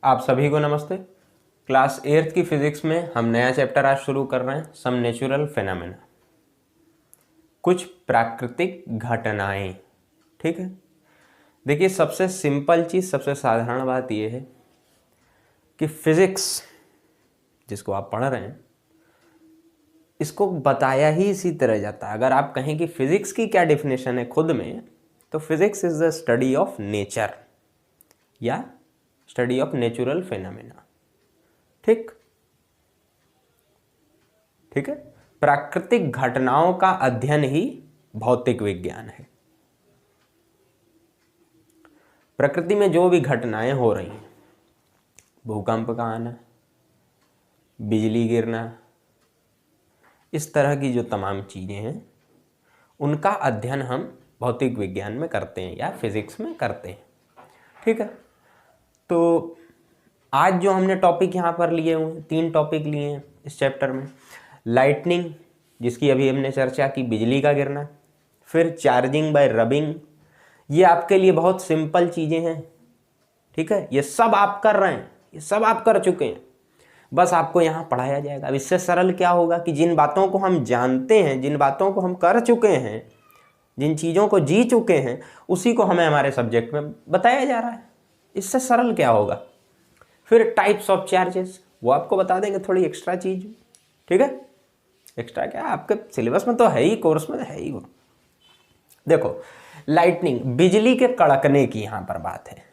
आप सभी को नमस्ते। क्लास 8th की फिजिक्स में हम नया चैप्टर आज शुरू कर रहे हैं, सम नेचुरल फेनोमेना, कुछ प्राकृतिक घटनाएं। ठीक है, देखिए सबसे सिंपल चीज़, सबसे साधारण बात यह है कि फिजिक्स जिसको आप पढ़ रहे हैं इसको बताया ही इसी तरह जाता है। अगर आप कहें कि फिजिक्स की क्या डेफिनेशन है खुद में, तो physics is the study of nature या स्टडी ऑफ नेचुरल फेनोमेना। ठीक है, प्राकृतिक घटनाओं का अध्ययन ही भौतिक विज्ञान है। प्रकृति में जो भी घटनाएं हो रही हैं, भूकंप का आना, बिजली गिरना, इस तरह की जो तमाम चीज़ें हैं उनका अध्ययन हम भौतिक विज्ञान में करते हैं या फिजिक्स में करते हैं। ठीक है, तो आज जो हमने टॉपिक यहाँ पर लिए हुए हैं, 3 टॉपिक लिए हैं इस चैप्टर में। लाइटनिंग, जिसकी अभी हमने चर्चा की, बिजली का गिरना, फिर चार्जिंग बाय रबिंग। ये आपके लिए बहुत सिंपल चीज़ें हैं। ठीक है, ये सब आप कर रहे हैं, ये सब आप कर चुके हैं, बस आपको यहाँ पढ़ाया जाएगा। अब इससे सरल क्या होगा कि जिन बातों को हम जानते हैं, जिन बातों को हम कर चुके हैं, जिन चीज़ों को जी चुके हैं, उसी को हमें हमारे सब्जेक्ट में बताया जा रहा है। इससे सरल क्या होगा। फिर टाइप्स ऑफ चार्जेस, वो आपको बता देंगे, थोड़ी एक्स्ट्रा चीज। ठीक है, एक्स्ट्रा क्या, आपके सिलेबस में तो है ही, कोर्स में है ही वो। देखो, लाइटनिंग, बिजली के कड़कने की यहां पर बात है।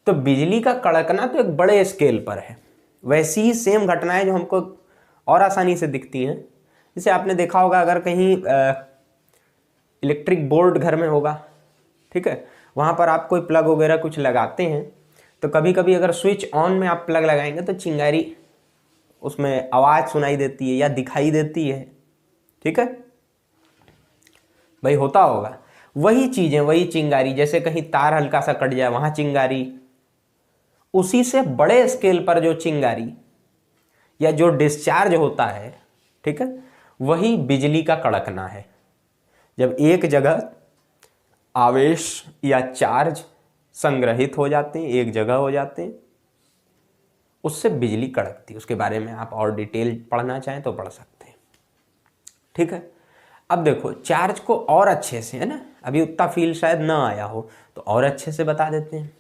तो बिजली का कड़कना तो एक बड़े स्केल पर है। वैसी ही सेम घटनाएं जो हमको और आसानी से दिखती हैं, जैसे आपने देखा होगा अगर कहीं इलेक्ट्रिक बोर्ड घर में होगा, ठीक है, वहां पर आप कोई प्लग वगैरह कुछ लगाते हैं, तो कभी कभी अगर स्विच ऑन में आप प्लग लगाएंगे तो चिंगारी उसमें आवाज़ सुनाई देती है या दिखाई देती है। ठीक है भाई, होता होगा। वही चीज़ें, वही चिंगारी, जैसे कहीं तार हल्का सा कट जाए वहाँ चिंगारी, उसी से बड़े स्केल पर जो चिंगारी या जो डिस्चार्ज होता है, ठीक है, वही बिजली का कड़कना है। जब एक जगह आवेश या चार्ज संग्रहित हो जाते हैं, एक जगह हो जाते हैं, उससे बिजली कड़कती है। उसके बारे में आप और डिटेल पढ़ना चाहें तो पढ़ सकते हैं। ठीक है, अब देखो चार्ज को और अच्छे से, है ना, अभी उतना फील शायद ना आया हो तो और अच्छे से बता देते हैं।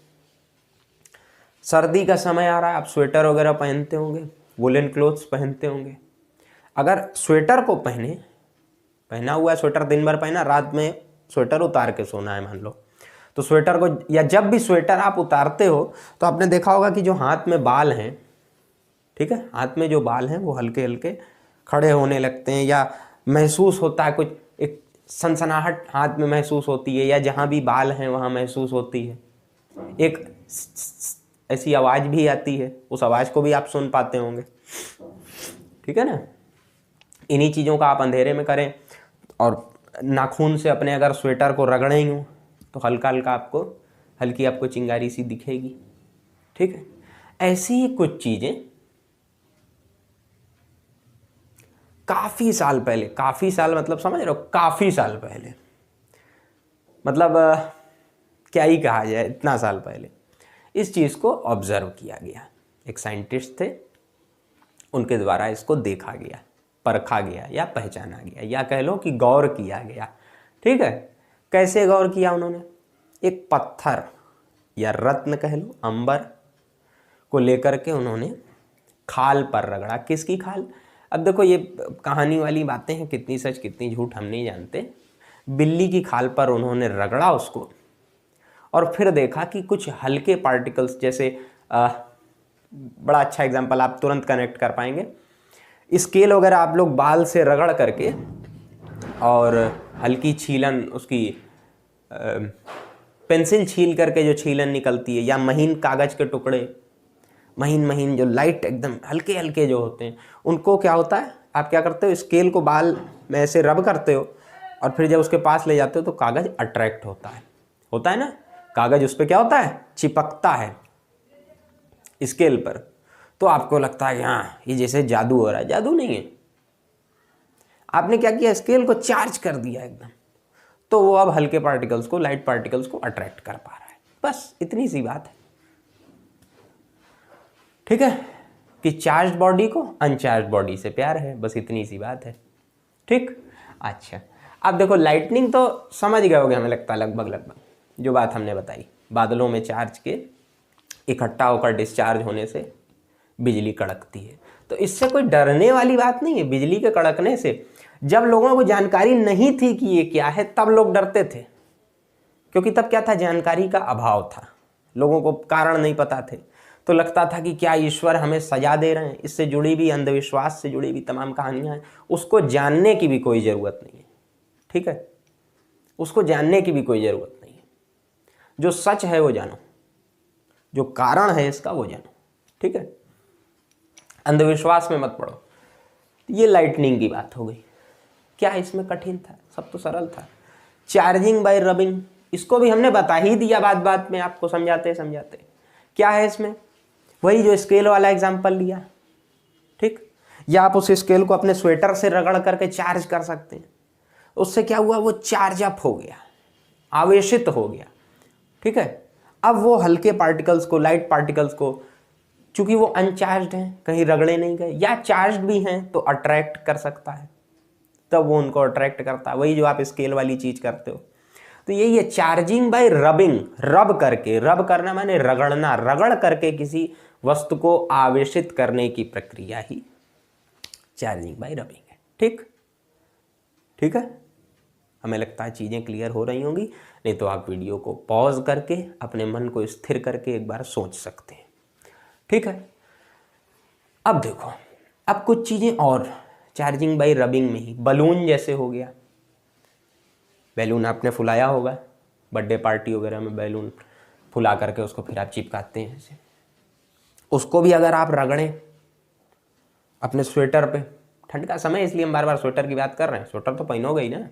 सर्दी का समय आ रहा है, आप स्वेटर वगैरह पहनते होंगे, वुलन क्लोथ्स पहनते होंगे। अगर स्वेटर को पहना हुआ है, स्वेटर दिन भर पहना, रात में स्वेटर उतार के सोना है मान लो, तो स्वेटर को, या जब भी स्वेटर आप उतारते हो तो आपने देखा होगा कि जो हाथ में बाल हैं, ठीक है, हाथ में जो बाल हैं वो हल्के हल्के खड़े होने लगते हैं, या महसूस होता है, कुछ एक सनसनाहट हाथ में महसूस होती है, या जहाँ भी बाल हैं वहाँ महसूस होती है। एक ऐसी आवाज़ भी आती है, उस आवाज़ को भी आप सुन पाते होंगे। ठीक है ना, इन्हीं चीज़ों का आप अंधेरे में करें और नाखून से अपने अगर स्वेटर को रगड़ेंगे तो हल्का हल्का आपको, हल्की आपको चिंगारी सी दिखेगी। ठीक है, ऐसी ही कुछ चीज़ें काफ़ी साल पहले, काफ़ी साल मतलब समझ रहे हो, काफ़ी साल पहले, मतलब क्या ही कहा जाए, इतना साल पहले इस चीज़ को ऑब्जर्व किया गया। एक साइंटिस्ट थे, उनके द्वारा इसको देखा गया, परखा गया या पहचाना गया, या कह लो कि गौर किया गया। ठीक है, कैसे गौर किया उन्होंने, एक पत्थर या रत्न कह लो, अंबर को लेकर के उन्होंने खाल पर रगड़ा। किसकी खाल, अब देखो ये कहानी वाली बातें हैं, कितनी सच कितनी झूठ हम नहीं जानते। बिल्ली की खाल पर उन्होंने रगड़ा उसको, और फिर देखा कि कुछ हल्के पार्टिकल्स, जैसे बड़ा अच्छा एग्जाम्पल आप तुरंत कनेक्ट कर पाएंगे, स्केल वगैरह आप लोग बाल से रगड़ करके और हल्की छीलन, उसकी पेंसिल छील करके जो छीलन निकलती है, या महीन कागज़ के टुकड़े, महीन महीन जो लाइट एकदम हल्के हल्के जो होते हैं, उनको क्या होता है, आप क्या करते हो, स्केल को बाल में ऐसे रब करते हो, और फिर जब उसके पास ले जाते हो तो कागज़ अट्रैक्ट होता है ना, कागज़ उस पर क्या होता है, चिपकता है स्केल पर। तो आपको लगता है हाँ ये जैसे जादू हो रहा है, जादू नहीं है, आपने क्या किया, स्केल को चार्ज कर दिया एकदम, तो वो अब हल्के पार्टिकल्स को, लाइट पार्टिकल्स को अट्रैक्ट कर पा रहा है। बस इतनी सी बात है। ठीक है, कि चार्ज बॉडी को अनचार्ज बॉडी से प्यार है, बस इतनी सी बात है। ठीक, अच्छा अब देखो लाइटनिंग तो समझ गए होगे हमें लगता है लगभग जो बात हमने बताई, बादलों में चार्ज के इकट्ठा होकर डिस्चार्ज होने से बिजली कड़कती है। तो इससे कोई डरने वाली बात नहीं है बिजली के कड़कने से। जब लोगों को जानकारी नहीं थी कि ये क्या है तब लोग डरते थे, क्योंकि तब क्या था, जानकारी का अभाव था, लोगों को कारण नहीं पता थे, तो लगता था कि क्या ईश्वर हमें सजा दे रहे हैं। इससे जुड़ी भी अंधविश्वास से जुड़ी भी तमाम कहानियां हैं, उसको जानने की भी कोई ज़रूरत नहीं है। ठीक है, उसको जानने की भी कोई ज़रूरत नहीं है। जो सच है वो जानो, जो कारण है इसका वो जानो। ठीक है, अंधविश्वास में मत पड़ो। ये लाइटनिंग की बात हो गई। क्या इसमें कठिन था? सब तो सरल था। चार्जिंग बाय रबिंग, इसको भी हमने बता ही दिया बात बात में आपको समझाते समझाते। क्या है इसमें? वही जो स्केल वाला एग्जांपल लिया। ठीक, या आप उस स्केल को अपने स्वेटर से रगड़ करके चार्ज कर सकते हैं। उससे क्या हुआ, वो चार्ज अप हो गया, आवेशित हो गया। ठीक है, अब वो हल्के पार्टिकल्स को, लाइट पार्टिकल्स को, चूंकि वो अनचार्ज्ड हैं, कहीं रगड़े नहीं गए, या चार्ज्ड भी हैं तो अट्रैक्ट कर सकता है, तब वो उनको अट्रैक्ट करता है। वही जो आप स्केल वाली चीज करते हो। तो यही है चार्जिंग बाय रबिंग। रब करके, रब करना माने रगड़ना, रगड़ करके किसी वस्तु को आवेशित करने की प्रक्रिया ही चार्जिंग बाय रबिंग है। ठीक, ठीक है, हमें लगता है चीज़ें क्लियर हो रही होंगी। नहीं तो आप वीडियो को पॉज करके अपने मन को स्थिर करके एक बार सोच सकते हैं। ठीक है, अब देखो, अब कुछ चीज़ें और चार्जिंग बाय रबिंग में ही, बलून जैसे हो गया। बैलून आपने फुलाया होगा, बर्थडे पार्टी वगैरह में बैलून फुला करके उसको फिर आप चिपकाते हैं ऐसे। उसको भी अगर आप रगड़ें अपने स्वेटर पे, ठंड का समय इसलिए हम बार बार स्वेटर की बात कर रहे हैं, स्वेटर तो पहनोगे ही ना,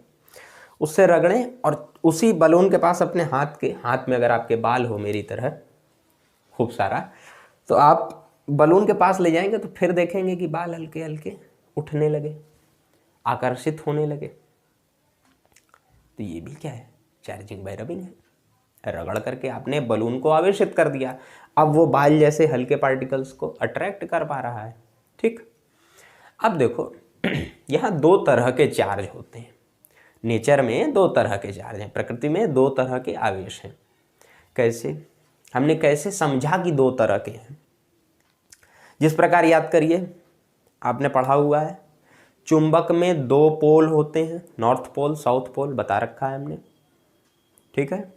उससे रगड़ें और उसी बलून के पास अपने हाथ में अगर आपके बाल हो मेरी तरह खूब सारा, तो आप बलून के पास ले जाएंगे तो फिर देखेंगे कि बाल हल्के हल्के उठने लगे, आकर्षित होने लगे। तो ये भी क्या है, चार्जिंग बाय रबिंग है। रगड़ करके आपने बलून को आवेशित कर दिया, अब वो बाल जैसे हल्के पार्टिकल्स को अट्रैक्ट कर पा रहा है। ठीक, अब देखो यहाँ दो तरह के चार्ज होते हैं। नेचर में दो तरह के चार्ज हैं, प्रकृति में दो तरह के आवेश हैं। कैसे? हमने कैसे समझा कि दो तरह के हैं? जिस प्रकार याद करिए, आपने पढ़ा हुआ है चुंबक में दो पोल होते हैं, नॉर्थ पोल साउथ पोल बता रखा है हमने। ठीक है,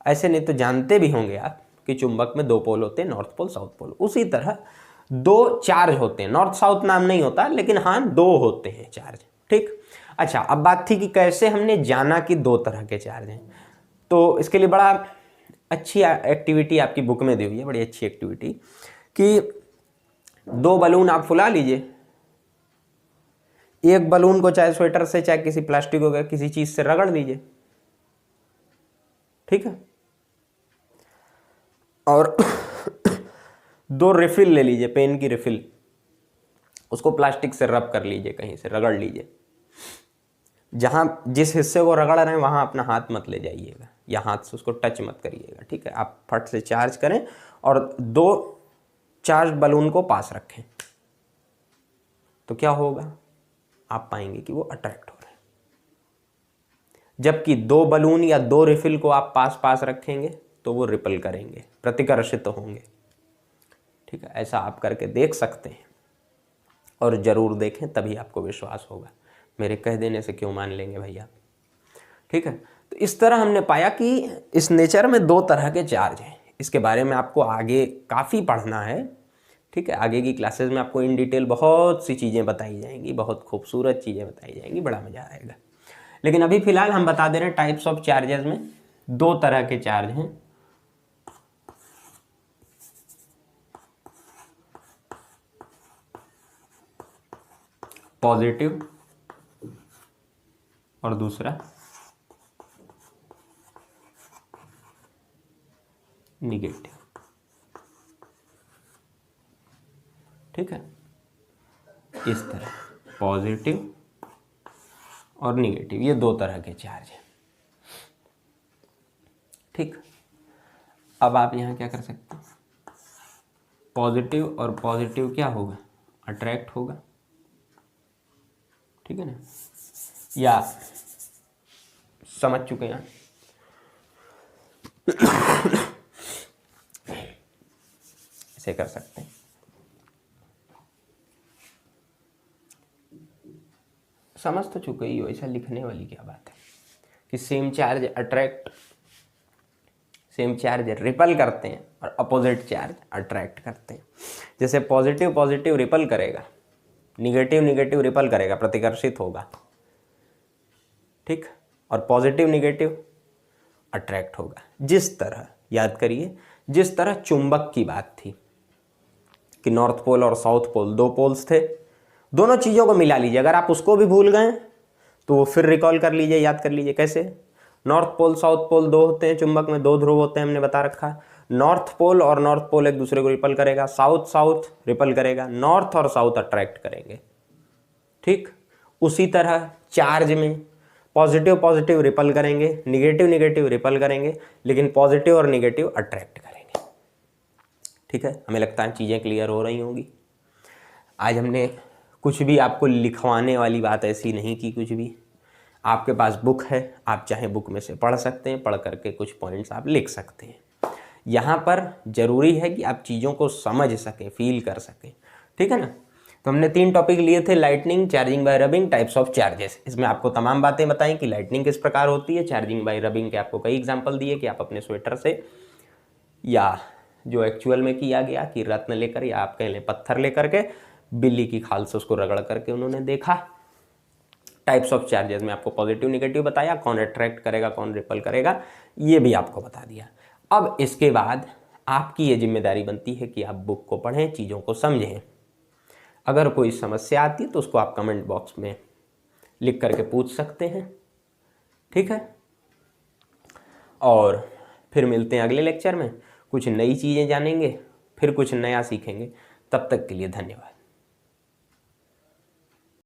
ऐसे नहीं तो जानते भी होंगे आप कि चुंबक में दो पोल होते हैं, नॉर्थ पोल साउथ पोल। उसी तरह दो चार्ज होते हैं, नॉर्थ साउथ नाम नहीं होता लेकिन हाँ दो होते हैं चार्ज। ठीक, अच्छा अब बात थी कि कैसे हमने जाना कि दो तरह के चार्ज हैं। तो इसके लिए बड़ा अच्छी एक्टिविटी आपकी बुक में दी हुई है, बड़ी अच्छी एक्टिविटी, कि दो बलून आप फुला लीजिए, एक बलून को चाहे स्वेटर से चाहे किसी प्लास्टिक वगैरह किसी चीज से रगड़ लीजिए। ठीक है, और दो रिफिल ले लीजिए, पेन की रिफिल, उसको प्लास्टिक से रब कर लीजिए, कहीं से रगड़ लीजिए। जहां जिस हिस्से को रगड़ रहे हैं वहां अपना हाथ मत ले जाइएगा, या हाथ से उसको टच मत करिएगा। ठीक है, आप फट से चार्ज करें और दो चार्ज बलून को पास रखें, तो क्या होगा, आप पाएंगे कि वो अट्रैक्ट हो रहे हैं। जबकि दो बलून या दो रिफिल को आप पास पास रखेंगे तो वो रिपल करेंगे, प्रतिकर्षित होंगे। ठीक है, ऐसा आप करके देख सकते हैं और ज़रूर देखें, तभी आपको विश्वास होगा। मेरे कह देने से क्यों मान लेंगे भैया। ठीक है, तो इस तरह हमने पाया कि इस नेचर में दो तरह के चार्ज हैं। इसके बारे में आपको आगे काफ़ी पढ़ना है। ठीक है, आगे की क्लासेस में आपको इन डिटेल बहुत सी चीज़ें बताई जाएंगी, बहुत खूबसूरत चीज़ें बताई जाएंगी, बड़ा मज़ा आएगा। लेकिन अभी फ़िलहाल हम बता दे रहे हैं टाइप्स ऑफ चार्जेस में दो तरह के चार्ज हैं। पॉजिटिव और दूसरा निगेटिव। ठीक है, इस तरह पॉजिटिव और निगेटिव, ये दो तरह के चार्ज हैं। ठीक, अब आप यहाँ क्या कर सकते हैं, पॉजिटिव और पॉजिटिव क्या होगा, अट्रैक्ट होगा, ठीक है ना, या समझ चुके हैं। ऐसे कर सकते हैं। समझ तो चुके ही हो, ऐसा लिखने वाली क्या बात है कि same charge attract, same charge ripple करते हैं और अपोजिट चार्ज अट्रैक्ट करते हैं। जैसे पॉजिटिव पॉजिटिव रिपल करेगा, निगेटिव निगेटिव रिपल करेगा, प्रतिकर्षित होगा, ठीक, और पॉजिटिव निगेटिव अट्रैक्ट होगा। जिस तरह, याद करिए, जिस तरह चुंबक की बात थी कि नॉर्थ पोल और साउथ पोल दो पोल्स थे, दोनों चीज़ों को मिला लीजिए। अगर आप उसको भी भूल गए तो वो फिर रिकॉल कर लीजिए, याद कर लीजिए। कैसे? नॉर्थ पोल साउथ पोल दो होते हैं, चुंबक में दो ध्रुव होते हैं, हमने बता रखा है। नॉर्थ पोल और नॉर्थ पोल एक दूसरे को रिपल करेगा, साउथ साउथ रिपल करेगा, नॉर्थ और साउथ अट्रैक्ट करेंगे, ठीक। उसी तरह चार्ज में पॉजिटिव पॉजिटिव रिपल करेंगे, निगेटिव निगेटिव रिपल करेंगे, लेकिन पॉजिटिव और निगेटिव अट्रैक्ट करेंगे, ठीक है। हमें लगता है चीज़ें क्लियर हो रही होंगी। आज हमने कुछ भी आपको लिखवाने वाली बात ऐसी नहीं की, कुछ भी। आपके पास बुक है, आप चाहे बुक में से पढ़ सकते हैं, पढ़ करके कुछ पॉइंट्स आप लिख सकते हैं। यहाँ पर ज़रूरी है कि आप चीज़ों को समझ सकें, फील कर सकें, ठीक है ना। तो हमने 3 टॉपिक लिए थे, lightning, charging by rubbing, types of charges. इसमें आपको तमाम बातें बताएं कि लाइटनिंग किस प्रकार होती है, चार्जिंग बाय रबिंग के आपको कई एग्जाम्पल दिए कि आप अपने स्वेटर से, या जो एक्चुअल में किया गया कि रत्न लेकर, या आप कह लें पत्थर लेकर के बिल्ली की खाल से उसको रगड़ करके उन्होंने देखा। टाइप्स ऑफ चार्जेस में आपको पॉजिटिव निगेटिव बताया, कौन अट्रैक्ट करेगा कौन रिपल करेगा, ये भी आपको बता दिया। अब इसके बाद आपकी ये जिम्मेदारी बनती है कि आप बुक को पढ़ें, चीज़ों को समझें। अगर कोई समस्या आती है तो उसको आप कमेंट बॉक्स में लिख करके पूछ सकते हैं, ठीक है। और फिर मिलते हैं अगले लेक्चर में, कुछ नई चीज़ें जानेंगे, फिर कुछ नया सीखेंगे। तब तक के लिए धन्यवाद।